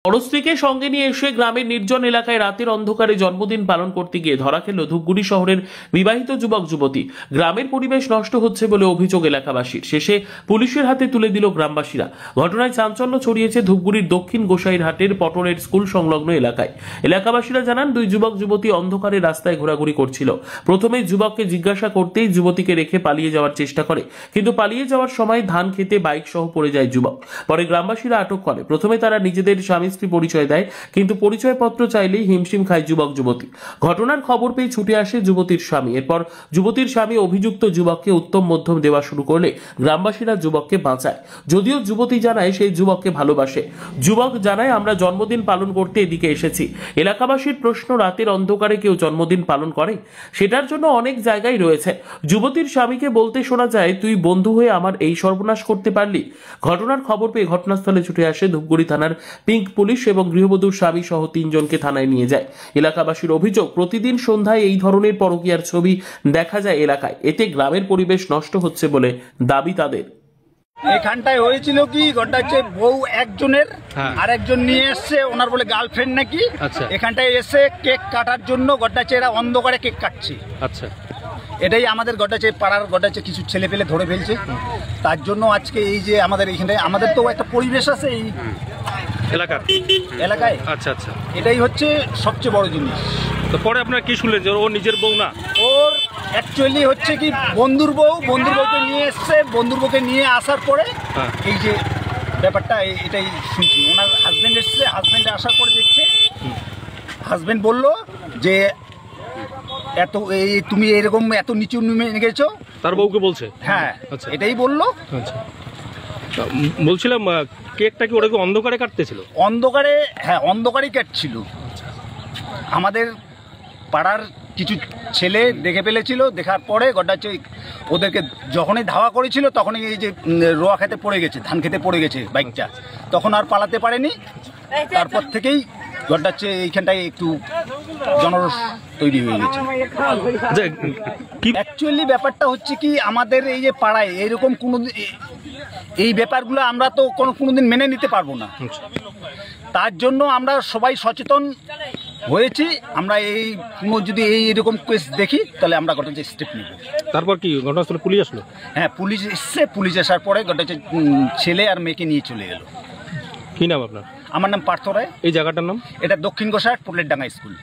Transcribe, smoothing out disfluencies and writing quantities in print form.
পরস্ত্রীকে সঙ্গে নিয়ে এসে গ্রামের নির্জন এলাকায় রাতের অন্ধকারে জন্মদিন পালন করতে গিয়ে ধরা খেল ধূপগুড়ি শহরের বিবাহিত যুবক যুবতী। গ্রামের পরিবেশ নষ্ট হচ্ছে বলে অভিযোগ এলাকাবাসীর। শেষে পুলিশের হাতে তুলে দিল গ্রামবাসীরা। ঘটনায় চাঞ্চল্য ছড়িয়েছে ধূপগুড়ির দক্ষিণ গোসাইরহাটের পটরের স্কুল সংলগ্ন এলাকায়। এলাকাবাসীরা জানান, দুই যুবক যুবতী অন্ধকারে রাস্তায় ঘোরাঘুরি করছিল। প্রথমে যুবককে জিজ্ঞাসা করতেই যুবতীকে রেখে পালিয়ে যাওয়ার চেষ্টা করে, কিন্তু পালিয়ে যাওয়ার সময় ধান খেতে বাইক সহ পড়ে যায় যুবক। পরে গ্রামবাসীরা আটক করে। প্রথমে তারা নিজেদের স্বামী স্ত্রী পরিচয় দেয়, কিন্তু পরিচয়পত্র চাইলেই হিমশিম খায় যুবক যুবতী। ঘটনার খবর পেয়ে ছুটে আসে যুবতীর স্বামী। এরপর যুবতীর স্বামী অভিযুক্ত যুবককে উত্তম মধ্যম দেওয়া শুরু করলে গ্রামবাসীরা যুবককে বাঁচায়। যদিও যুবতী জানায় সেই যুবককে ভালোবাসে। যুবক জানায়, আমরা জন্মদিন পালন করতে এদিকে এসেছি। এলাকাবাসীর প্রশ্ন, রাতের অন্ধকারে কেউ জন্মদিন পালন করে? সেটার জন্য অনেক জায়গায় রয়েছে। যুবতীর স্বামীকে বলতে শোনা যায়, তুই বন্ধু হয়ে আমার এই সর্বনাশ করতে পারলি? ঘটনার খবর পেয়ে ঘটনাস্থলে ছুটে আসে ধূপগুড়ি থানার পিঙ্ক পুলিশ এবং গৃহবধূর স্বামী সহ 3 জনকে থানায় নিয়ে যায়। এলাকাবাসীর অভিযোগ, প্রতিদিন সন্ধ্যায় এই ধরনের পরকীয়ার ছবি দেখা যায় এলাকায়। এতে গ্রামের পরিবেশ নষ্ট হচ্ছে বলে দাবি তাদের। এখানটায় হয়েছিল কি, ঘটনা হচ্ছে বউ একজনের আর একজন নিয়ে এসছে, ওনার বলে গার্লফ্রেন্ড নাকি। এখানটায় এসে কেক কাটার জন্য ঘটনা হচ্ছে এরা অন্ধকারে কেক কাটছে। আচ্ছা, এটাই আমাদের ঘটনা হচ্ছে, পাড়ার ঘটনা হচ্ছে কিছু ছেলে পেলে ধরে ফেলছে। তার জন্য আজকে এই যে আমাদের এইখানটায় আমাদের তো একটা পরিবেশ আছে এই এলাকায়। আচ্ছা আচ্ছা, এটাই হচ্ছে সবচেয়ে বড় জিনিস। তো পরে আপনারা কি শুনলেন যে ও নিজের বউ না? ওর অ্যাকচুয়ালি হচ্ছে কি, বন্ধুর বউকে নিয়ে এসছে। বন্ধুর বউকে নিয়ে আসার পরে এই যে ব্যাপারটা এটাই শুনছি। ওনার হাজবেন্ড এসছে, হাজবেন্ড আসার পরে দেখছে, হাজবেন্ড বলল যে এত এই তুমি এরকম এত নিচু নেমে গেছো। তার বউকে বলছে? হ্যাঁ, এটাই বললো। আচ্ছা, বলছিলাম কেকটা কি ওটাকে অন্ধকারে কাটতেছিল? অন্ধকারে, হ্যাঁ অন্ধকারেই কাটছিল। আমাদের পাড়ার কিছু ছেলে দেখে ফেলেছিল। দেখার পরে ঘটনা হচ্ছে ওদেরকে যখনই ধাওয়া করেছিল তখনই এই যে রোয়া খেতে পড়ে গেছে, ধান খেতে পড়ে গেছে বাইকটা, তখন আর পালাতে পারেনি। তারপর থেকেই ঘটনা হচ্ছে এইখানটায় একটু জনরোষ তৈরি হয়ে গেছে। অ্যাকচুয়ালি ব্যাপারটা হচ্ছে কি, আমাদের এই যে পাড়ায় এরকম কোনো এই ব্যাপারগুলো আমরা তো কোনোদিন মেনে নিতে পারবো না। তার জন্য আমরা সবাই সচেতন হয়েছি। আমরা এই কোনো যদি এইরকম কেস দেখি তাহলে আমরা ঘটনা স্টেপ নিব। তারপর কি ঘটনাস্থলে পুলিশ আসলো? হ্যাঁ, পুলিশ এসছে। পুলিশ আসার পরে ঘটনা ছেলে আর মেয়েকে নিয়ে চলে গেল। কি নাম আপনার? আমার নাম পার্থ রায়। এই জায়গাটার নাম? এটা দক্ষিণ গোসাইরহাট পটলেরডাঙ্গা স্কুল।